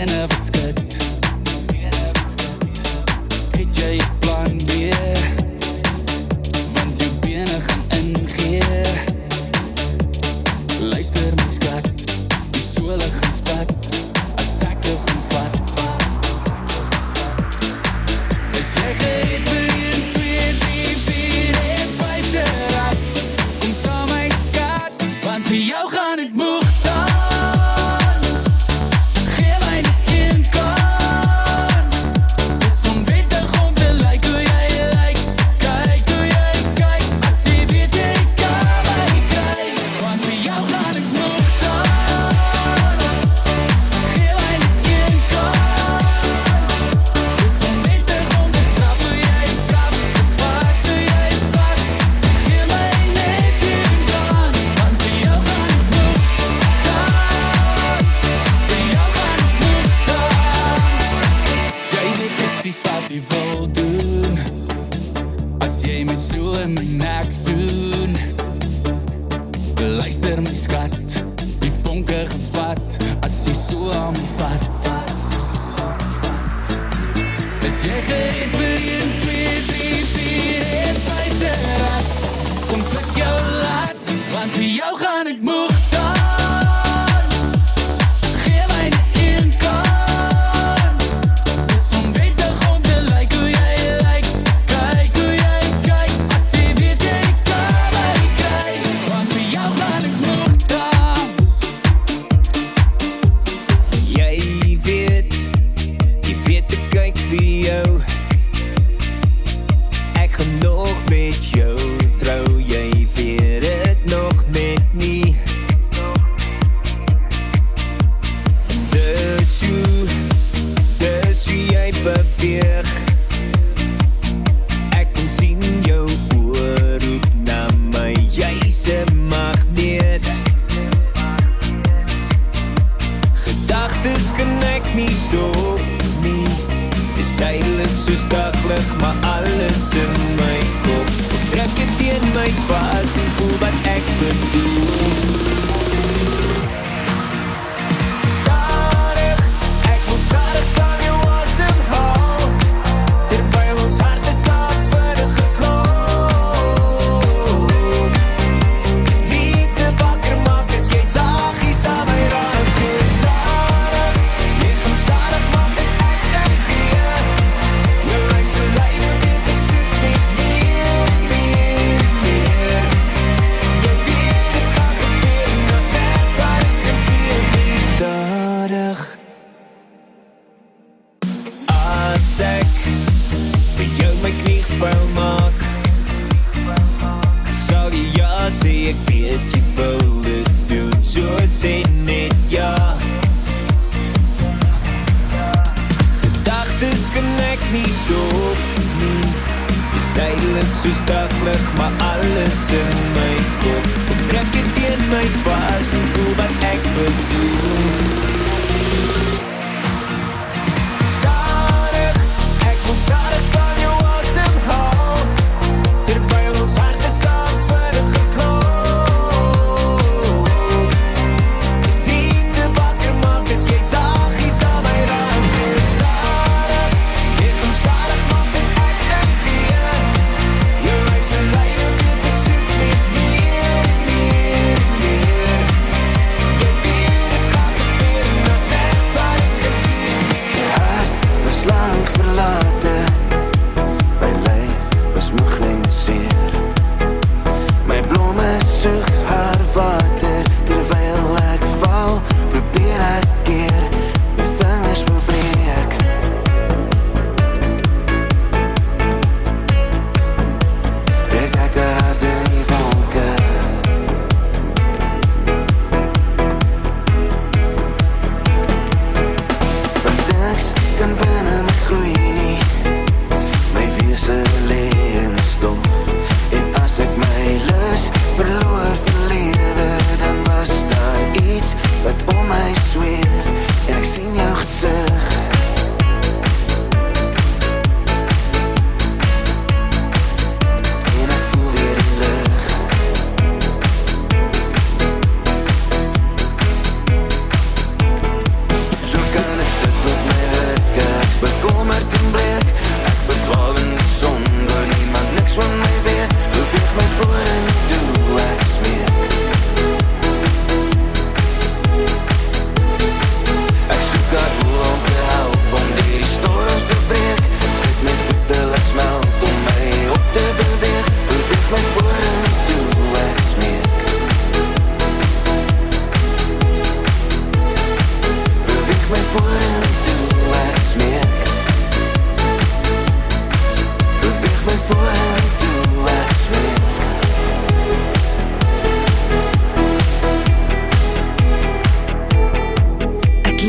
skene wat skud. Het jy 'n plan B? Want jou bene gaan ingee. Luister my skat, die sole gaan spat as ek jou gaan vat. Is jy gereed vir 1, 2, 3, 4 en 5 te raak? Kom saam my skat, want vir jou gaan het moeg dans. Gee my net een kans. Dis onwettig om te lyk hoe jy lyk. Kyk hoe jy kyk, as jy weet jy kan my kyk. Want vir jou gaan het moeg dans. Gee my net een kans. Dis onwettig om te trap hoe jy trap. Vat hoe jy vat. Gee my net een kans. Want vir jou gaan het moeg dans. Vir jou gaan het moeg dans. Jy weet precies wat jy wil doen. As jy my so in my nek soen. Luister my skat, die vonke gaan spat as jy so aan my vat. Is jy gereed vir 1, 2, 3, 4 en 5 te raak? Kom pik jou laat, want vir jou gaan het moeg dans. Gee my net een kans. Dis onwettig om te lyk hoe jy lyk. Kyk hoe jy kyk, as jy weet jy kan my kyk. Want vir jou gaan het moeg dans. Jy weet ek kyk vir jou. Ek gaan nog met jou trou. Jy weet het nog net nie. Dis hoe jy beweeg. Ek kan sien jou oor roep na my. Jy's 'n magneet. Gedagtes kan ek nie stop nie. Dis duidelik soos daglig, maar alles in my kop. Trek het teen my vas en voel wat ek bedoel. Stadig, ek moet stadig saam jou asemhaal. Terwyl ons harte saam verder geklop. Liefde wakker maak as jy saggies aan my raak. So stadig, jy kom stadig maak en ek gee. Jou lyf so lyne weet ek soek net meer. Jy weet het gaan gebeur, as net wat ek kan doen. Stadig. As ek vir jou my knie vuil maak, sal jy ja sê, ek weet jy wil dit doen. So sê net ja. Gedagtes kan ek nie stop nie. Dis duidelik soos daglig, maar alles in my kop. Kom trek het teen my vas en voel wat ek bedoel. Stadig, ek wil stadig saam jou asemhaal. Terwyl ons harte saam verder geklop. Liefde wakker maak as jy saggies aan my raak. So stadig, jy kom stadig maak en ek gee. Jou lyf so lyne weet ek soek net meer. Jy weet het gaan gebeur,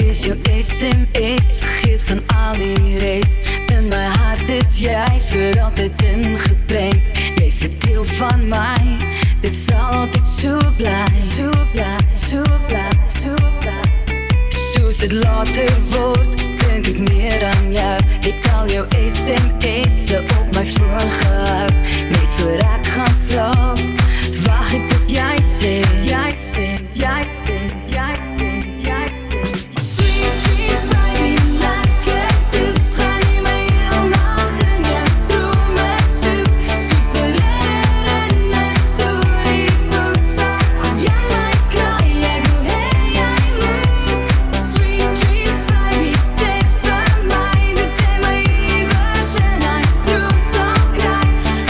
lees jou SMS, vergeet van al die reis. In my hart is jy vir altyd ingeprent. Jy's 'n deel van my, dit sal altyd so bly. So bly, so bly, so bly. Soos dit later word, dink ek meer aan jou. Het al jou SMS'e op my foon gehou. Net voor ek gaan slaap, wag ek tot jy sê, jy sê, jy sê, jy sê, jy sê. Sweet dreams, baby, lekker doet. Gaan jy my heel nag in jou drome soek. Soos 'n ridder in 'n storyboek. Sal jy my kraai, ek wil hê jy moet. Sweet dreams, baby, sê vir my dat jy my iewers in 'n droom sal kry.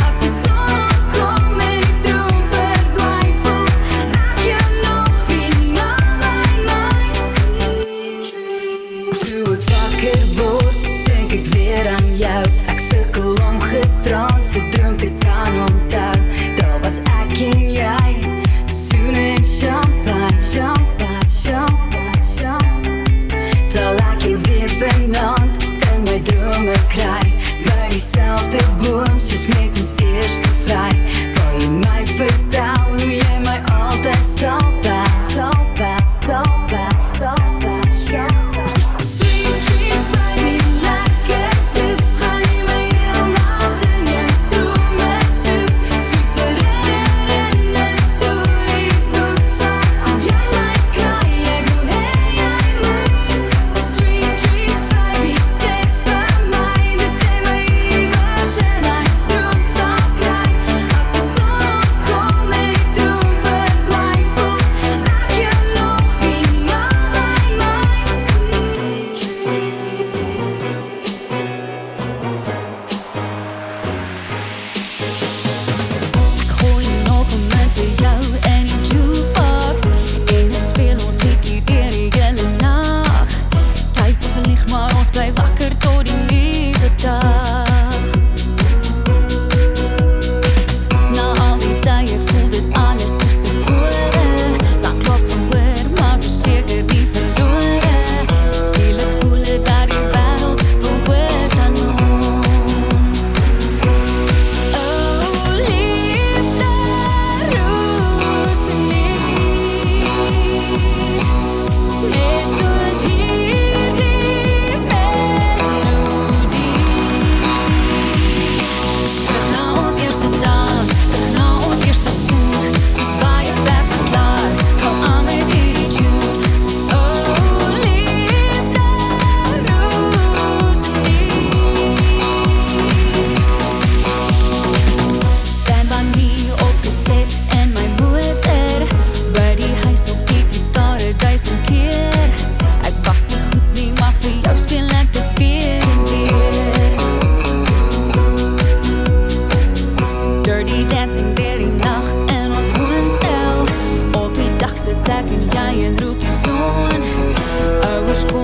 As die son opkom en die droom verdwyn, voel ek jou nog eenmaal by my sweet dream. Toe ek wakker word, denk ek weer aan jou. Ek sukkel om gisterand se droom te kan onthou. Daar was ek en jy, soene en champagne, champagne, champagne, champagne. Sal ek jou weer vanaand in my drome kry. By dieselfde boom soos met ons eerste vry. Kan jy my vertel hoe jy my altyd sal bel, sal bel, sal bel, sal bel, sal bel. Sweet dreams, baby, lekker doet. Gaan jy my heel nag in jou drome soek. Soos 'n ridder in 'n storyboek. Sal jy my kraai, ek wil hê jy moet. Sweet dreams, baby, sê vir my dat jy my iewers in 'n droom sal kry. As die son opkom en die droom verdwyn, voel ek jou nog eenmaal by my sweet dream. Gooi nog 'n munt vir jou in die jukebox. En het speel ons hikkie deur die hele nag. Tyd vlieg, maar ons bly wakker tot die nuwe dag. Na al die tye voel dit anders soos tevore. Lank los gehoor, maar verseker nie verlore. Skielik voel het dat die wêreld behoort aan ons. Oh, liefde, roes nie. Net soos hierdie melodie. Terug na ons eerste dans, terug na ons eerste soen. Baie ver van klaar, hou aan met hierdie tune. Oh, liefde, roes nie. Stand by me op cassette in my motor. By die huis op die gitaar 1000 keer. Ek was nie goed nie, maar vir jou speel ek dit weer en weer. Dirty dancing weer die nag in ons woonstel. Op die dak sit ek en jy en roep die son. Ouers kom